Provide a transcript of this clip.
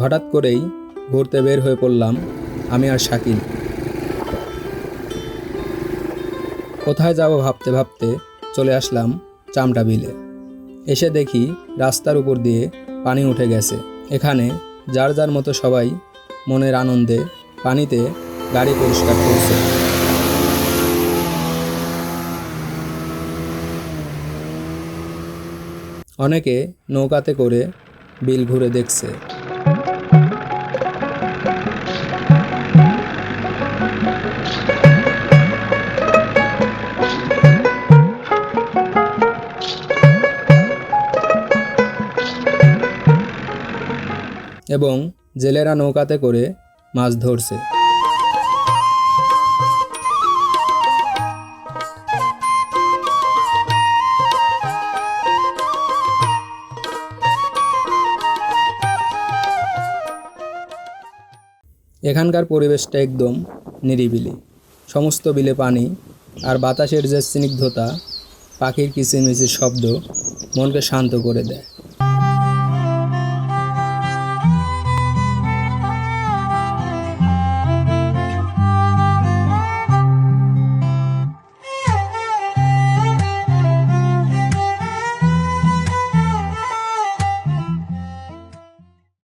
হঠাৎ করেই ঘুরতে বের হয়ে পড়লাম আমি আর শাকিল। কোথায় যাব ভাবতে ভাবতে চলে আসলাম চামটা বিলে। এসে দেখি রাস্তার উপর দিয়ে পানি উঠে গেছে। এখানে যার যার মতো সবাই মনের আনন্দে পানিতে গাড়ি পরিষ্কার করছে। অনেকে নৌকাতে করে বিল ঘুরে দেখছে। এবং জেলেরা নৌকাতে করে মাছ ধরছে। এখানকার পরিবেশটা একদম নিরিবিলি। সমস্ত বিলে পানি আর বাতাসের যে স্নিগ্ধতা, পাখির কিচিরমিচির শব্দ মনকে শান্ত করে দেয়।